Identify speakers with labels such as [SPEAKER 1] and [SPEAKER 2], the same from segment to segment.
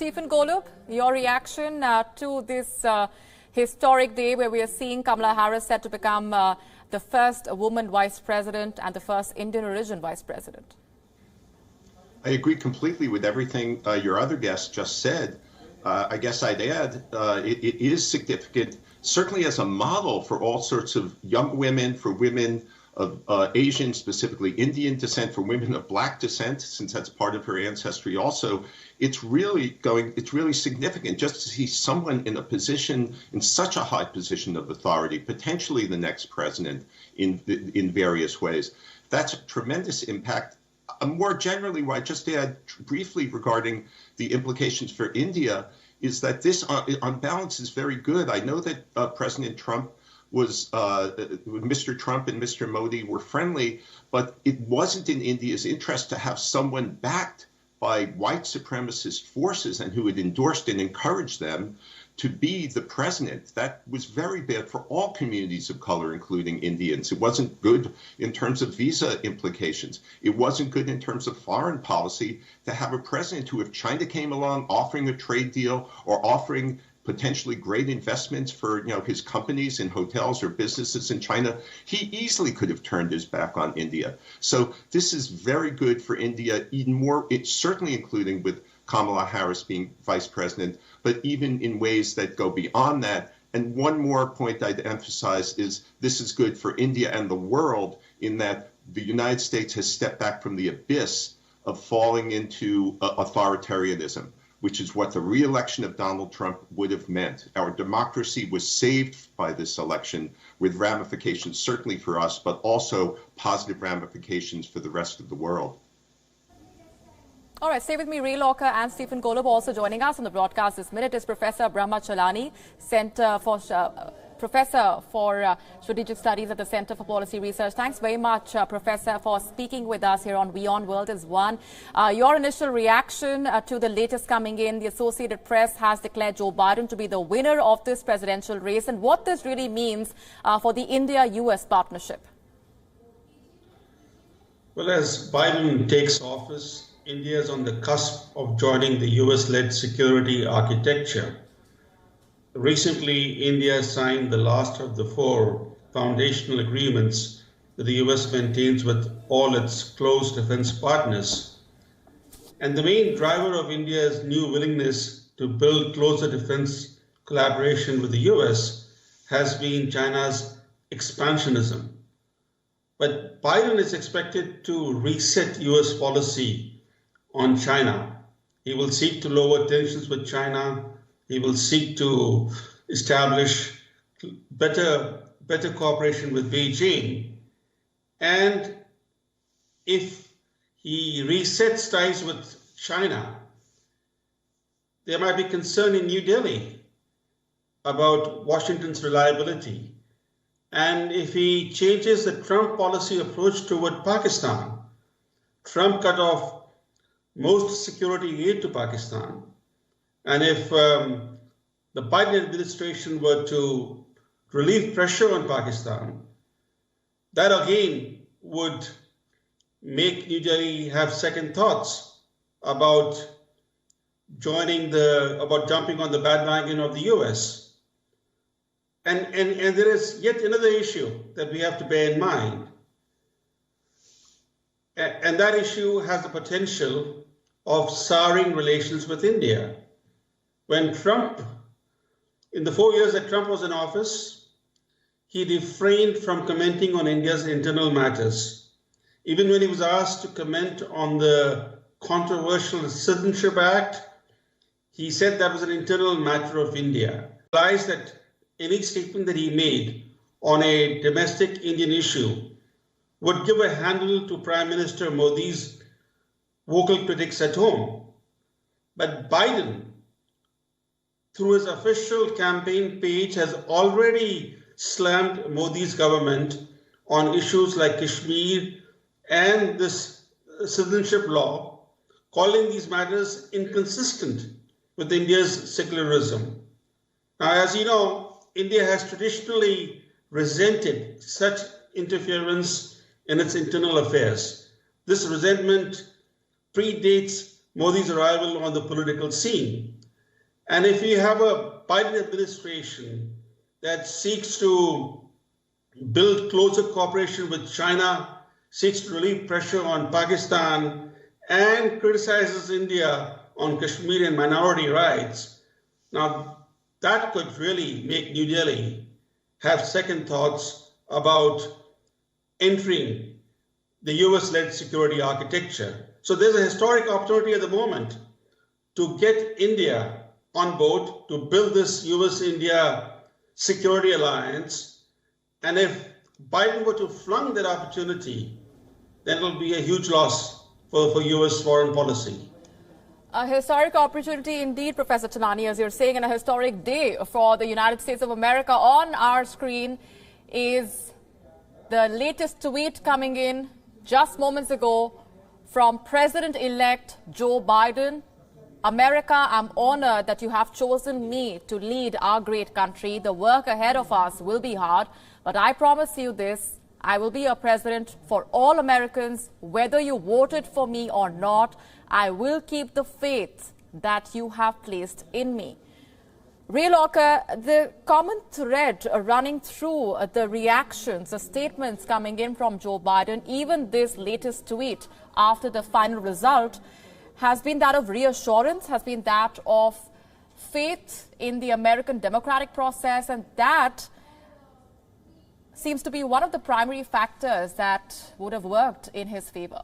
[SPEAKER 1] Stephen Golub, your reaction to this historic day where we are seeing Kamala Harris set to become the first woman vice president and the first Indian origin vice president.
[SPEAKER 2] I agree completely with everything your other guest just said. I guess I'd add it is significant, certainly as a model for all sorts of young women, for women of Asian, specifically Indian descent, for women of Black descent, since that's part of her ancestry also. It's really significant just to see someone in a position, in such a high position of authority, potentially the next president in various ways. That's a tremendous impact. More generally, what I just add briefly regarding the implications for India is that this, on balance, is very good. I know that President Trump Mr. Trump and Mr. Modi were friendly, but it wasn't in India's interest to have someone backed by white supremacist forces and who had endorsed and encouraged them to be the president. That was very bad for all communities of color, including Indians. It wasn't good in terms of visa implications. It wasn't good in terms of foreign policy to have a president who, if China came along offering a trade deal or offering potentially great investments for his companies in hotels or businesses in China, he easily could have turned his back on India. So this is very good for India, even more, certainly including with Kamala Harris being vice president, but even in ways that go beyond that. And one more point I'd emphasize is this is good for India and the world in that the United States has stepped back from the abyss of falling into authoritarianism, which is what the re-election of Donald Trump would have meant. Our democracy was saved by this election, with ramifications certainly for us, but also positive ramifications for the rest of the world.
[SPEAKER 1] All right, stay with me. Ray Locker and Stephen Golub. Also joining us on the broadcast this minute is Professor Brahma Chalani, Professor for Strategic Studies at the Center for Policy Research. Thanks very much, Professor, for speaking with us here on Beyond World is One. Your initial reaction to the latest coming in, the Associated Press has declared Joe Biden to be the winner of this presidential race, and what this really means for the India-US partnership.
[SPEAKER 3] Well, as Biden takes office, India is on the cusp of joining the US-led security architecture. Recently, India signed the last of the 4 foundational agreements that the US maintains with all its close defense partners. And the main driver of India's new willingness to build closer defense collaboration with the US has been China's expansionism. But Biden is expected to reset US policy on China. He will seek to lower tensions with China. He will seek to establish better cooperation with Beijing. And if he resets ties with China, there might be concern in New Delhi about Washington's reliability. And if he changes the Trump policy approach toward Pakistan, Trump cut off most security aid to Pakistan. And if the Biden administration were to relieve pressure on Pakistan, that again would make New Delhi have second thoughts about jumping on the bandwagon of the US. And there is yet another issue that we have to bear in mind. And that issue has the potential of souring relations with India. When Trump, in the 4 years that Trump was in office, he refrained from commenting on India's internal matters. Even when he was asked to comment on the controversial Citizenship Act, he said that was an internal matter of India. He realized that any statement that he made on a domestic Indian issue would give a handle to Prime Minister Modi's vocal critics at home. But Biden, through his official campaign page, has already slammed Modi's government on issues like Kashmir and this citizenship law, calling these matters inconsistent with India's secularism. Now, as you know, India has traditionally resented such interference in its internal affairs. This resentment predates Modi's arrival on the political scene. And if you have a Biden administration that seeks to build closer cooperation with China, seeks to relieve pressure on Pakistan, and criticizes India on Kashmir and minority rights, now that could really make New Delhi have second thoughts about entering the US-led security architecture. So there's a historic opportunity at the moment to get India on board to build this US-India security alliance. And if Biden were to flunk that opportunity, then it will be a huge loss for US foreign policy.
[SPEAKER 1] A historic opportunity indeed, Professor Tanani, as you're saying, and a historic day for the United States of America. On our screen is the latest tweet coming in just moments ago from President-elect Joe Biden. America, I'm honored that you have chosen me to lead our great country. The work ahead of us will be hard, but I promise you this, I will be a president for all Americans, whether you voted for me or not. I will keep the faith that you have placed in me. Ray Locker, the common thread running through the reactions, the statements coming in from Joe Biden, even this latest tweet after the final result, has been that of reassurance, has been that of faith in the American democratic process, and that seems to be one of the primary factors that would have worked in his favor.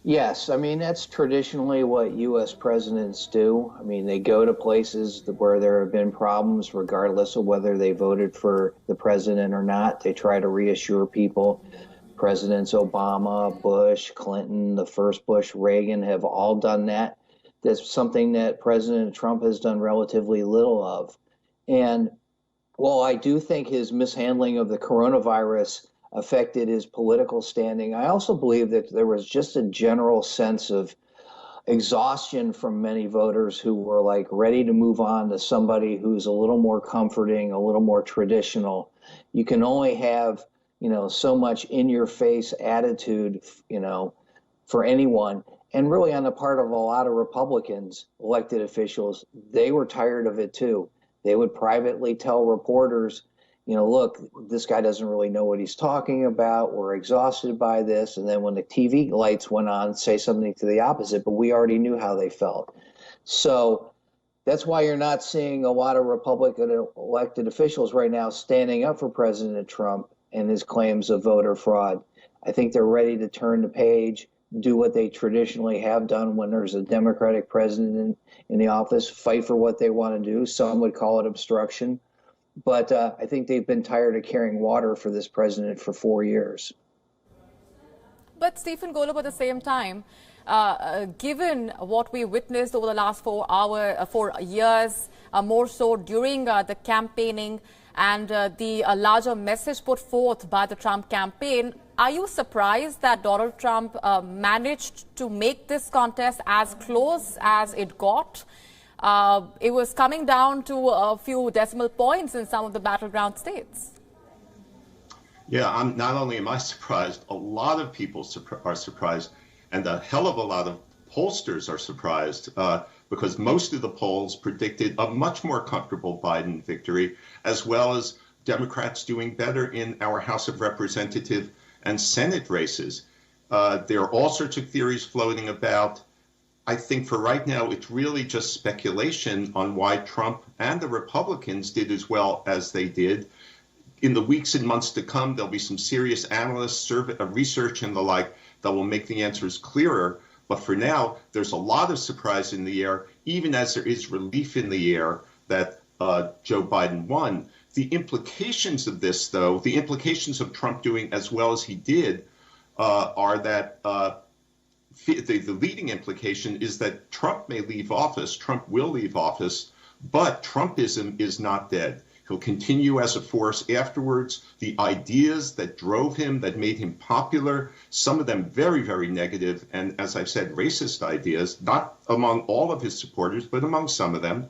[SPEAKER 4] Yes, I mean, that's traditionally what U.S. presidents do. I mean, they go to places where there have been problems, regardless of whether they voted for the president or not. They try to reassure people. Presidents Obama, Bush, Clinton, the first Bush, Reagan have all done that. That's something that President Trump has done relatively little of. And while I do think his mishandling of the coronavirus affected his political standing, I also believe that there was just a general sense of exhaustion from many voters who were like ready to move on to somebody who's a little more comforting, a little more traditional. You can only have, so much in your face attitude, for anyone. And really on the part of a lot of Republicans, elected officials, they were tired of it too. They would privately tell reporters, look, this guy doesn't really know what he's talking about. We're exhausted by this. And then when the TV lights went on, say something to the opposite, but we already knew how they felt. So that's why you're not seeing a lot of Republican elected officials right now standing up for President Trump and his claims of voter fraud. I think they're ready to turn the page, do what they traditionally have done when there's a Democratic president in the office, fight for what they want to do. Some would call it obstruction. But I think they've been tired of carrying water for this president for 4 years.
[SPEAKER 1] But Stephen Golub, at the same time, given what we witnessed over the last 4 years, more so during the campaigning and the larger message put forth by the Trump campaign, are you surprised that Donald Trump managed to make this contest as close as it got? It was coming down to a few decimal points in some of the battleground states.
[SPEAKER 2] Yeah, not only am I surprised, a lot of people are surprised, and a hell of a lot of pollsters are surprised because most of the polls predicted a much more comfortable Biden victory, as well as Democrats doing better in our House of Representatives and Senate races. There are all sorts of theories floating about. I think for right now, it's really just speculation on why Trump and the Republicans did as well as they did. In the weeks and months to come, there'll be some serious analysts, research and the like that will make the answers clearer. But for now, there's a lot of surprise in the air, even as there is relief in the air that Joe Biden won. The implications of this, though, the implications of Trump doing as well as he did are that the leading implication is that Trump may leave office, Trump will leave office, but Trumpism is not dead. He'll continue as a force afterwards. The ideas that drove him, that made him popular, some of them very, very negative, and as I've said, racist ideas, not among all of his supporters, but among some of them,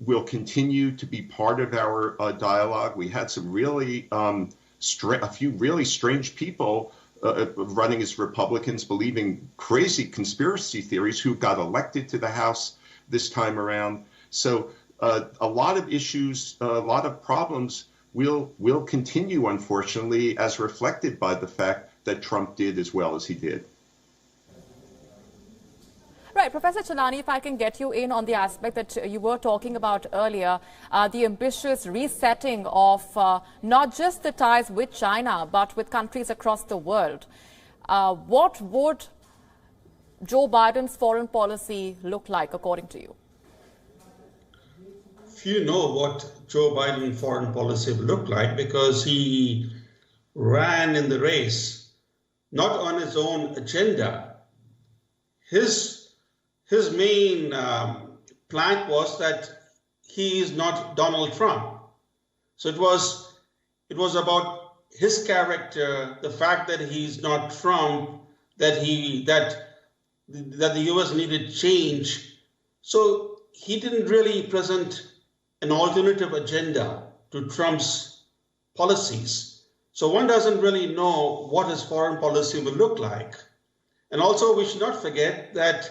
[SPEAKER 2] will continue to be part of our dialogue. We had some really, a few really strange people running as Republicans, believing crazy conspiracy theories, who got elected to the House this time around. So a lot of issues, a lot of problems will continue, unfortunately, as reflected by the fact that Trump did as well as he did.
[SPEAKER 1] Right, Professor Chelani, if I can get you in on the aspect that you were talking about earlier, the ambitious resetting of not just the ties with China, but with countries across the world. What would Joe Biden's foreign policy look like, according to you?
[SPEAKER 3] Few know what Joe Biden's foreign policy will look like, because he ran in the race, not on his own agenda. His main plank was that he is not Donald Trump. So it was about his character, the fact that he's not Trump, that the US needed change. So he didn't really present an alternative agenda to Trump's policies. So one doesn't really know what his foreign policy will look like. And also, we should not forget that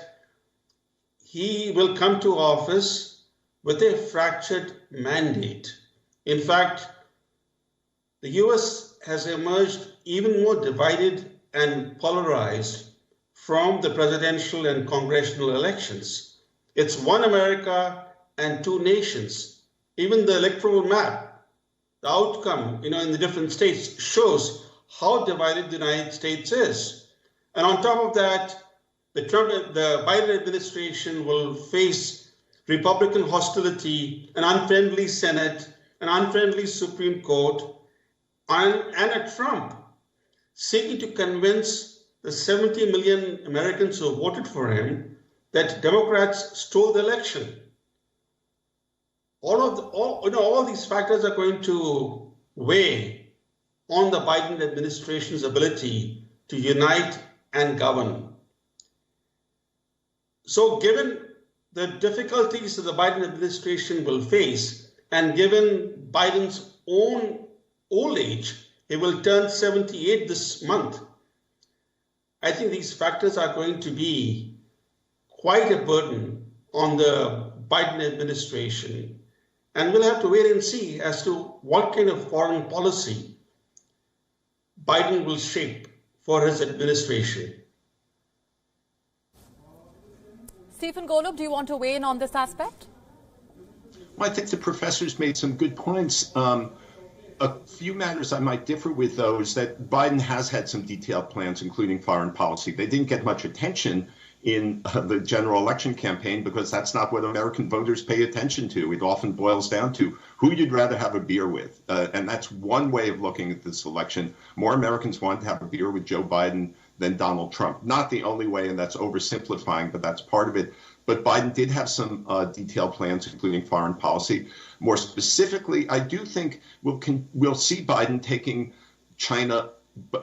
[SPEAKER 3] he will come to office with a fractured mandate. In fact, the US has emerged even more divided and polarized from the presidential and congressional elections. It's one America and two nations. Even the electoral map, the outcome, in the different states shows how divided the United States is. And on top of that, the Biden administration will face Republican hostility, an unfriendly Senate, an unfriendly Supreme Court, and a Trump seeking to convince the 70 million Americans who voted for him that Democrats stole the election. All these factors are going to weigh on the Biden administration's ability to unite and govern. So given the difficulties that the Biden administration will face, and given Biden's own old age, he will turn 78 this month, I think these factors are going to be quite a burden on the Biden administration. And we'll have to wait and see as to what kind of foreign policy Biden will shape for his administration.
[SPEAKER 1] Stephen Golub, do you want to weigh in on this aspect?
[SPEAKER 2] Well, I think the professor's made some good points. A few matters I might differ with, though, is that Biden has had some detailed plans, including foreign policy. They didn't get much attention in the general election campaign because that's not what American voters pay attention to. It often boils down to who you'd rather have a beer with. And that's one way of looking at this election. More Americans want to have a beer with Joe Biden than Donald Trump. Not the only way, and that's oversimplifying, but that's part of it. But Biden did have some detailed plans, including foreign policy. More specifically, I do think we'll see Biden taking China,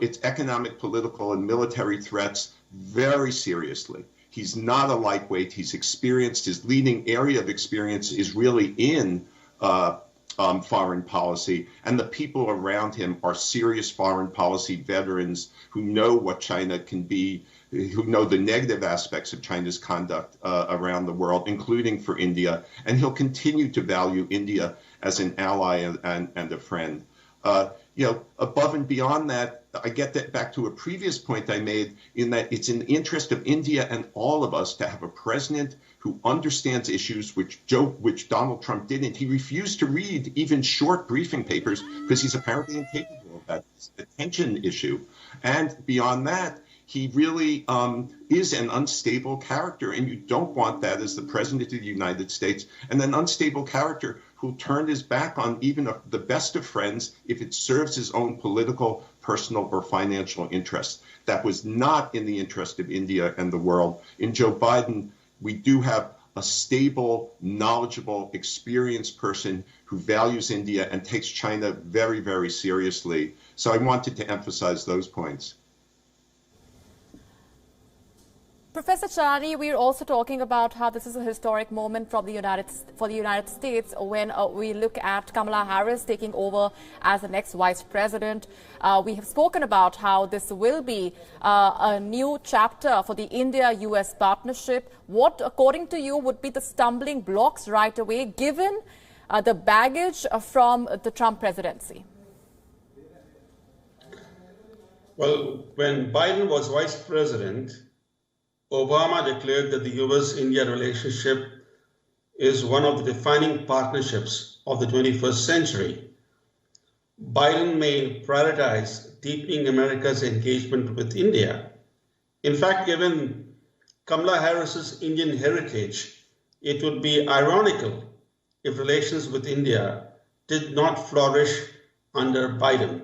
[SPEAKER 2] its economic, political, and military threats very seriously. He's not a lightweight. He's experienced. His leading area of experience is really in foreign policy, and the people around him are serious foreign policy veterans who know what China can be, who know the negative aspects of China's conduct around the world, including for India, and he'll continue to value India as an ally and a friend. Above and beyond that, I get that back to a previous point I made, in that it's in the interest of India and all of us to have a president who understands issues which Donald Trump didn't. He refused to read even short briefing papers because he's apparently incapable of that. It's the attention issue. And beyond that, he really is an unstable character, and you don't want that as the president of the United States, and an unstable character who turned his back on even the best of friends if it serves his own political, personal, or financial interests. That was not in the interest of India and the world. In Joe Biden, we do have a stable, knowledgeable, experienced person who values India and takes China very, very seriously. So I wanted to emphasize those points.
[SPEAKER 1] Professor Chalani, we're also talking about how this is a historic moment for the United States when we look at Kamala Harris taking over as the next vice president. We have spoken about how this will be a new chapter for the India-US partnership. What, according to you, would be the stumbling blocks right away, given the baggage from the Trump presidency?
[SPEAKER 3] Well, when Biden was vice president, Obama declared that the US-India relationship is one of the defining partnerships of the 21st century. Biden may prioritize deepening America's engagement with India. In fact, given Kamala Harris's Indian heritage, it would be ironical if relations with India did not flourish under Biden.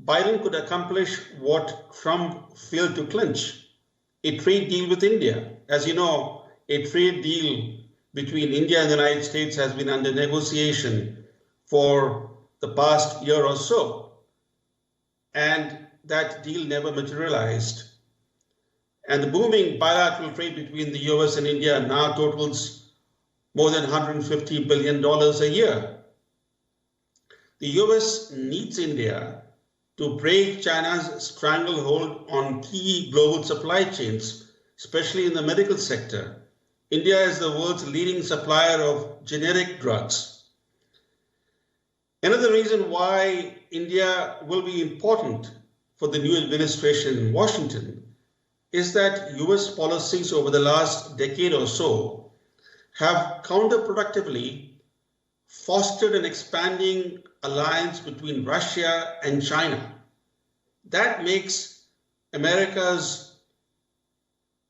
[SPEAKER 3] Biden could accomplish what Trump failed to clinch: a trade deal with India. As you know, a trade deal between India and the United States has been under negotiation for the past year or so, and that deal never materialized. And the booming bilateral trade between the US and India now totals more than $150 billion a year. The US needs India to break China's stranglehold on key global supply chains, especially in the medical sector. India is the world's leading supplier of generic drugs. Another reason why India will be important for the new administration in Washington is that US policies over the last decade or so have counterproductively fostered an expanding alliance between Russia and China. That makes America's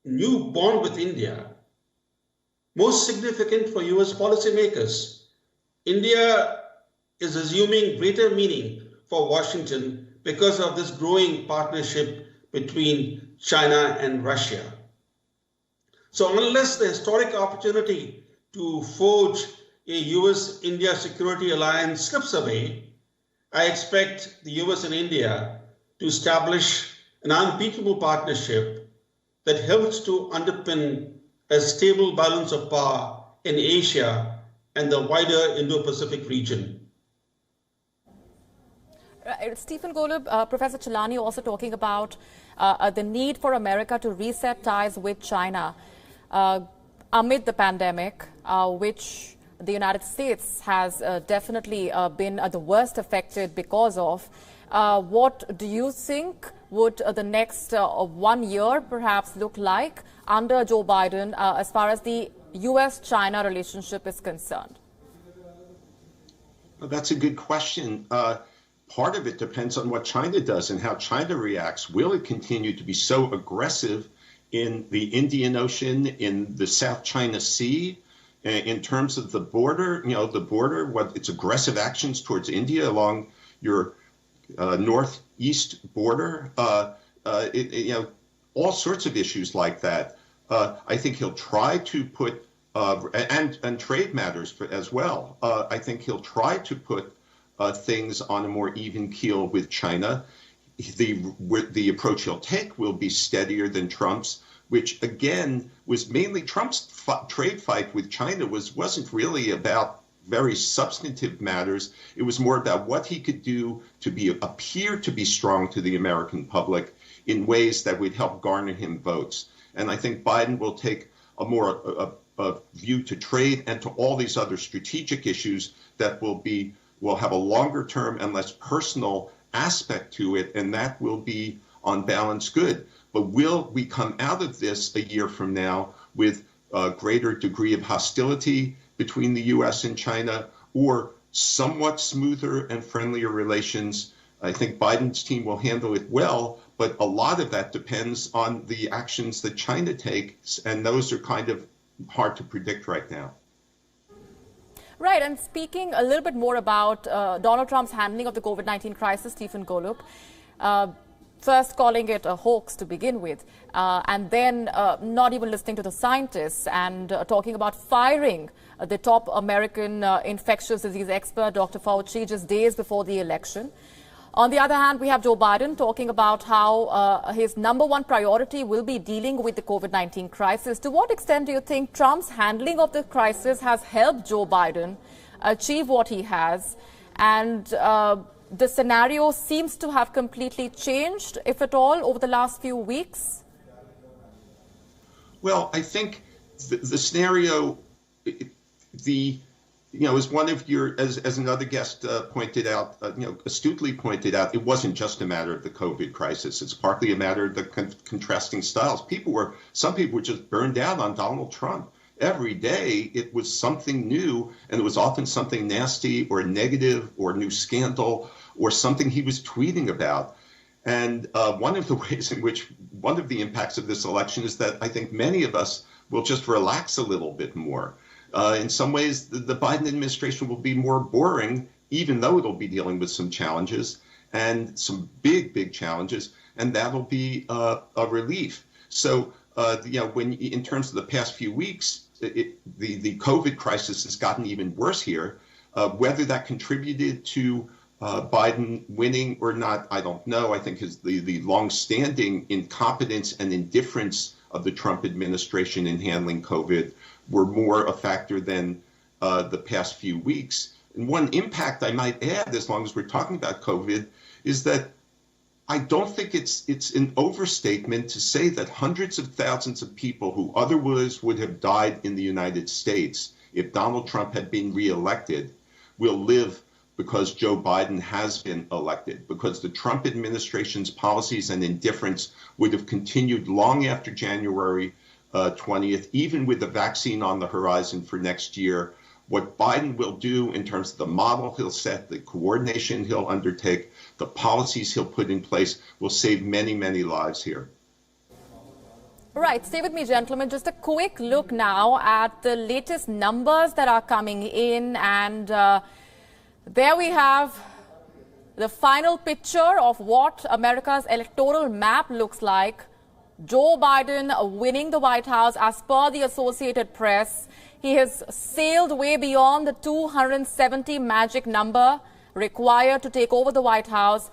[SPEAKER 3] new bond with India most significant for US policymakers. India is assuming greater meaning for Washington because of this growing partnership between China and Russia. So unless the historic opportunity to forge a US-India security alliance slips away, I expect the US and India to establish an unbeatable partnership that helps to underpin a stable balance of power in Asia and the wider Indo-Pacific region.
[SPEAKER 1] Stephen Golub, Professor Chalani also talking about the need for America to reset ties with China amid the pandemic, which the United States has definitely been the worst affected because of. What do you think would the next 1 year perhaps look like under Joe Biden as far as the US-China relationship is concerned?
[SPEAKER 2] Well, that's a good question. Part of it depends on what China does and how China reacts. Will it continue to be so aggressive in the Indian Ocean, in the South China Sea, in terms of the border? You know, the border, what its aggressive actions towards India along your northeast border, all sorts of issues like that. I think he'll try to put, and trade matters as well. I think he'll try to put things on a more even keel with China. The approach he'll take will be steadier than Trump's, which again was mainly Trump's trade fight with China wasn't really about very substantive matters. It was more about what he could do to appear to be strong to the American public in ways that would help garner him votes. And I think Biden will take a more a view to trade and to all these other strategic issues that will have a longer term and less personal aspect to it, and that will be on balance good. But will we come out of this a year from now with a greater degree of hostility between the US and China, or somewhat smoother and friendlier relations? I think Biden's team will handle it well, but a lot of that depends on the actions that China takes, and those are kind of hard to predict right now.
[SPEAKER 1] Right, and speaking a little bit more about Donald Trump's handling of the COVID-19 crisis, Stephen Golub, first calling it a hoax to begin with, and then not even listening to the scientists and talking about firing the top American infectious disease expert, Dr. Fauci, just days before the election. On the other hand, we have Joe Biden talking about how his number one priority will be dealing with the COVID-19 crisis. To what extent do you think Trump's handling of the crisis has helped Joe Biden achieve what he has? And the scenario seems to have completely changed, if at all, over the last few weeks?
[SPEAKER 2] Well, I think the scenario, as one of as another guest pointed out, astutely pointed out, it wasn't just a matter of the COVID crisis. It's partly a matter of the contrasting styles. Some people were just burned out on Donald Trump. Every day it was something new, and it was often something nasty or negative or new scandal or something he was tweeting about. And one of the ways in which one of the impacts of this election is that I think many of us will just relax a little bit more. In some ways, the Biden administration will be more boring, even though it'll be dealing with some challenges and some big challenges, and that'll be a relief. So, when in terms of the past few weeks, the COVID crisis has gotten even worse here. Whether that contributed to Biden winning or not, I don't know. I think the long-standing incompetence and indifference of the Trump administration in handling COVID were more a factor than the past few weeks. And one impact I might add, as long as we're talking about COVID, is that I don't think it's an overstatement to say that hundreds of thousands of people who otherwise would have died in the United States if Donald Trump had been reelected will live because Joe Biden has been elected, because the Trump administration's policies and indifference would have continued long after January 20th, even with the vaccine on the horizon for next year. What Biden will do in terms of the model he'll set, the coordination he'll undertake, the policies he'll put in place will save many lives here.
[SPEAKER 1] Right. Stay with me, gentlemen. Just a quick look now at the latest numbers that are coming in. And there we have the final picture of what America's electoral map looks like. Joe Biden winning the White House as per the Associated Press. He has sailed way beyond the 270 magic number required to take over the White House.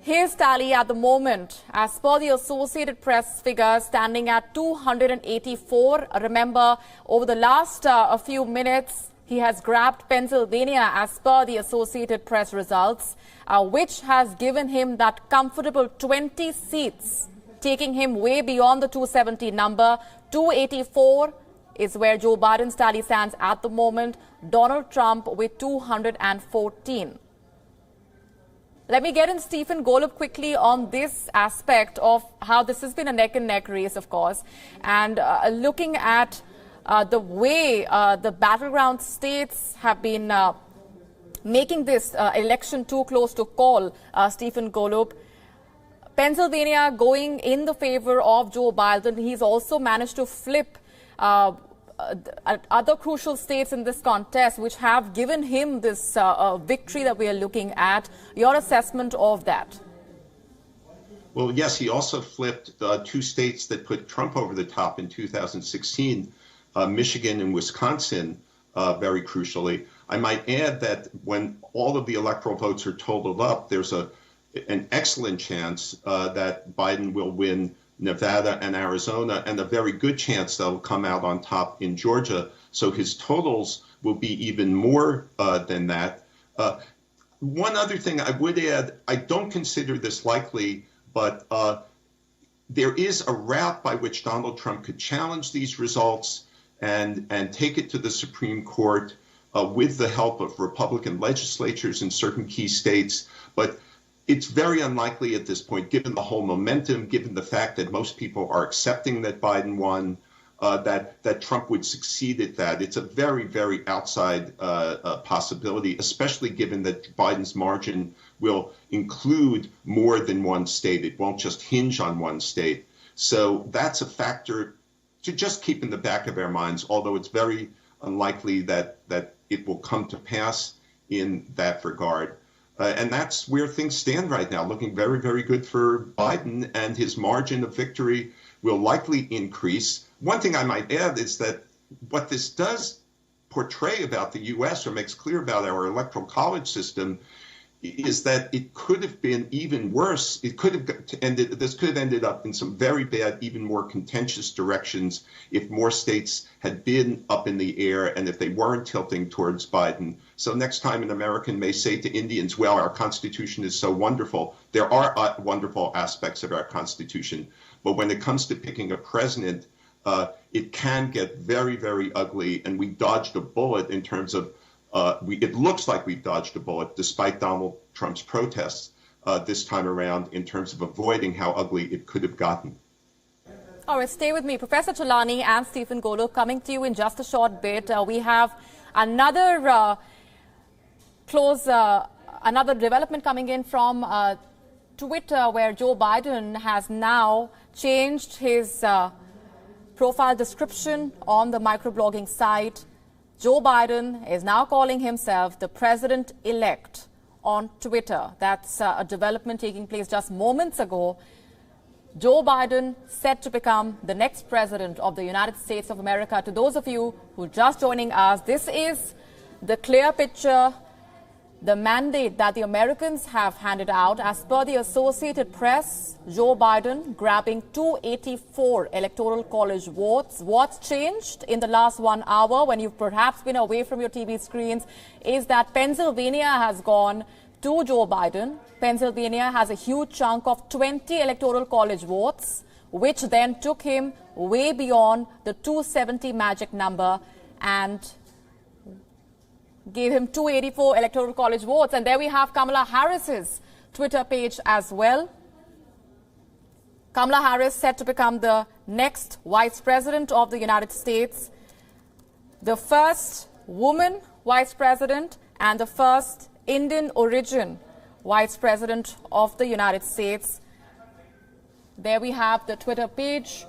[SPEAKER 1] His tally at the moment, as per the Associated Press figures, standing at 284. Remember, over the last few minutes, he has grabbed Pennsylvania as per the Associated Press results, which has given him that comfortable 20 seats, taking him way beyond the 270 number. 284 is where Joe Biden's tally stands at the moment. Donald Trump with 214. Let me get in Stephen Golub quickly on this aspect of how this has been a neck-and-neck race, of course, and looking at the way the battleground states have been making this election too close to call, Stephen Golub. Pennsylvania going in the favor of Joe Biden. He's also managed to flip other crucial states in this contest, which have given him this victory that we are looking at. Your assessment of that?
[SPEAKER 2] Well, yes, he also flipped two states that put Trump over the top in 2016, Michigan and Wisconsin, very crucially. I might add that when all of the electoral votes are totaled up, there's an excellent chance that Biden will win Nevada and Arizona, and a very good chance that will come out on top in Georgia. So his totals will be even more than that. One other thing I would add, I don't consider this likely, but there is a route by which Donald Trump could challenge these results and take it to the Supreme Court with the help of Republican legislatures in certain key states. But it's very unlikely at this point, given the whole momentum, given the fact that most people are accepting that Biden won, that Trump would succeed at that. It's a very outside possibility, especially given that Biden's margin will include more than one state. It won't just hinge on one state. So that's a factor to just keep in the back of our minds, although it's very unlikely that it will come to pass in that regard. And that's where things stand right now, looking very good for Biden, and his margin of victory will likely increase. One thing I might add is that what this does portray about the U.S. or makes clear about our electoral college system is that it could have been even worse. It could have ended. This could have ended up in some very bad, even more contentious directions if more states had been up in the air and if they weren't tilting towards Biden. So next time an American may say to Indians, "Well, our Constitution is so wonderful," there are wonderful aspects of our Constitution, but when it comes to picking a president, it can get very, very ugly. And we dodged a bullet in terms of. It looks like we've dodged a bullet, despite Donald Trump's protests this time around, in terms of avoiding how ugly it could have gotten.
[SPEAKER 1] All right, stay with me. Professor Cholani and Stephen Golub, coming to you in just a short bit. We have another another development coming in from Twitter, where Joe Biden has now changed his profile description on the microblogging site. Joe Biden is now calling himself the president-elect on Twitter. That's a development taking place just moments ago. Joe Biden set to become the next president of the United States of America. To those of you who are just joining us, this is the clear picture, the mandate that the Americans have handed out. As per the Associated Press, Joe Biden grabbing 284 electoral college votes. What's changed in the last 1 hour when you've perhaps been away from your TV screens is that Pennsylvania has gone to Joe Biden. Pennsylvania has a huge chunk of 20 electoral college votes, which then took him way beyond the 270 magic number and gave him 284 electoral college votes. And there we have Kamala Harris's Twitter page as well. Kamala Harris set to become the next vice president of the United States, the first woman vice president and the first Indian origin vice president of the United States. There we have the Twitter page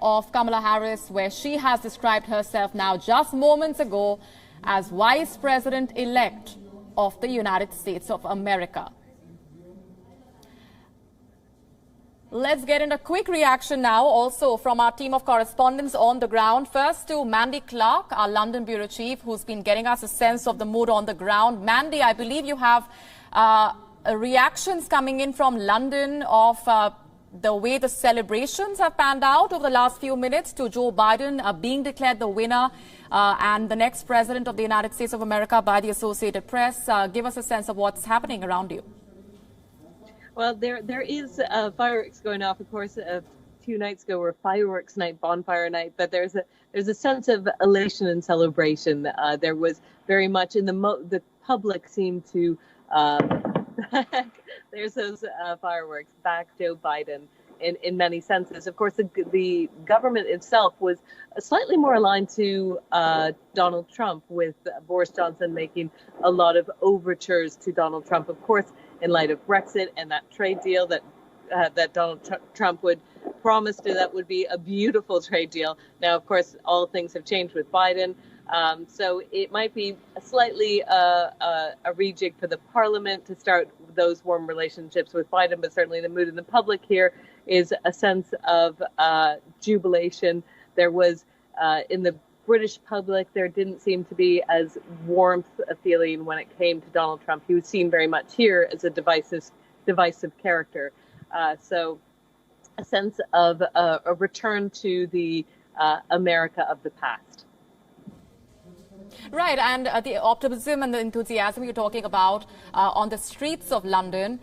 [SPEAKER 1] of Kamala Harris, where she has described herself now just moments ago as Vice President-elect of the United States of America. Let's get in a quick reaction now also from our team of correspondents on the ground. First to Mandy Clark, our London bureau chief, who's been getting us a sense of the mood on the ground. Mandy, I believe you have reactions coming in from London of the way the celebrations have panned out over the last few minutes to Joe Biden being declared the winner and the next president of the United States of America by the Associated Press. Give us a sense of what's happening around you.
[SPEAKER 5] Well, there is fireworks going off, of course. A few nights ago were fireworks night, bonfire night, but there's a sense of elation and celebration. There was very much in the public seemed to there's those fireworks back Joe Biden in many senses. Of course, the government itself was slightly more aligned to Donald Trump, with Boris Johnson making a lot of overtures to Donald Trump, of course, in light of Brexit and that trade deal that Donald Trump would promise that would be a beautiful trade deal. Now, of course, all things have changed with Biden. So it might be a slightly a rejig for the parliament to start those warm relationships with Biden, but certainly the mood in the public here is a sense of jubilation. There was in the British public, there didn't seem to be as warmth a feeling when it came to Donald Trump. He was seen very much here as a divisive character. So a sense of a return to the America of the past.
[SPEAKER 1] Right, and the optimism and the enthusiasm you're talking about on the streets of London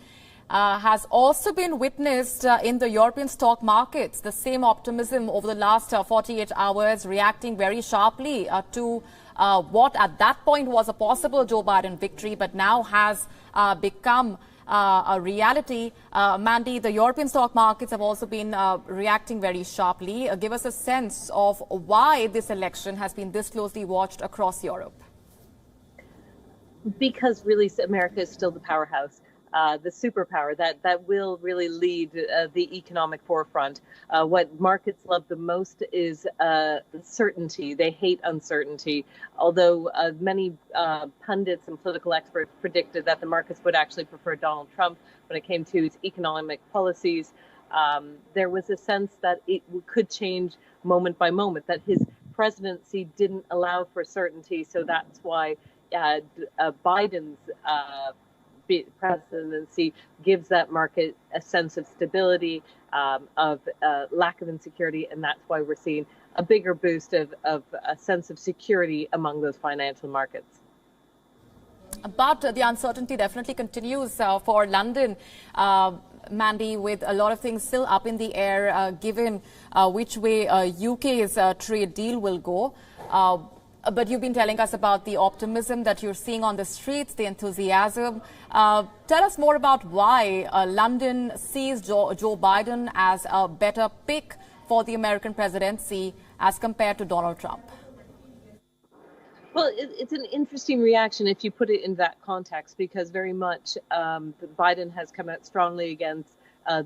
[SPEAKER 1] has also been witnessed in the European stock markets. The same optimism over the last 48 hours, reacting very sharply to what at that point was a possible Joe Biden victory, but now has become a reality. Mandy, the European stock markets have also been reacting very sharply. Give us a sense of why this election has been this closely watched across Europe.
[SPEAKER 5] Because really America is still the powerhouse, the superpower that will really lead the economic forefront. What markets love the most is certainty. They hate uncertainty. Although many pundits and political experts predicted that the markets would actually prefer Donald Trump when it came to his economic policies, there was a sense that it could change moment by moment, that his presidency didn't allow for certainty. So that's why Biden's presidency gives that market a sense of stability, of lack of insecurity, and that's why we're seeing a bigger boost of a sense of security among those financial markets.
[SPEAKER 1] But the uncertainty definitely continues for London, Mandy, with a lot of things still up in the air, given which way UK's trade deal will go. But you've been telling us about the optimism that you're seeing on the streets, the enthusiasm. Tell us more about why London sees Joe Biden as a better pick for the American presidency as compared to Donald Trump.
[SPEAKER 5] Well, it's an interesting reaction if you put it in that context, because very much Biden has come out strongly against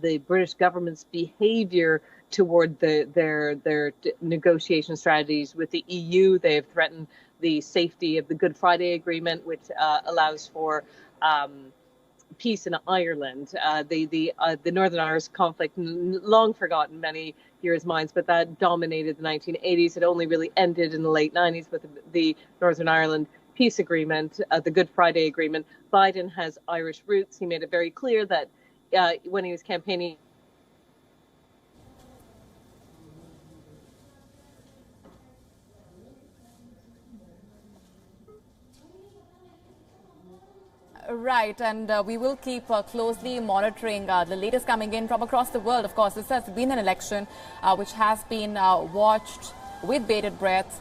[SPEAKER 5] the British government's behavior toward their negotiation strategies with the EU. They have threatened the safety of the Good Friday Agreement, which allows for peace in Ireland. The Northern Irish conflict, long forgotten many years' minds, but that dominated the 1980s. It only really ended in the late 90s with the Northern Ireland peace agreement, the Good Friday Agreement. Biden has Irish roots. He made it very clear that when he was campaigning.
[SPEAKER 1] Right, and we will keep closely monitoring the latest coming in from across the world. Of course, this has been an election which has been watched with bated breath,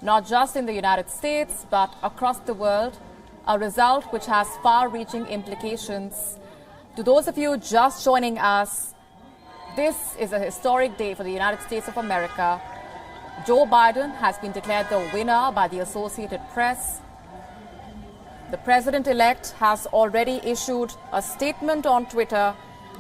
[SPEAKER 1] not just in the United States, but across the world. A result which has far-reaching implications. To those of you just joining us, this is a historic day for the United States of America. Joe Biden has been declared the winner by the Associated Press. The president-elect has already issued a statement on Twitter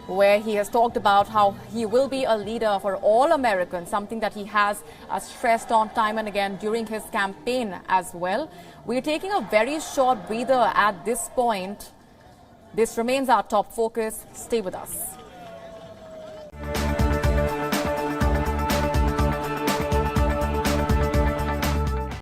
[SPEAKER 1] where he has talked about how he will be a leader for all Americans, something that he has stressed on time and again during his campaign as well. We're taking a very short breather at this point. This remains our top focus. Stay with us.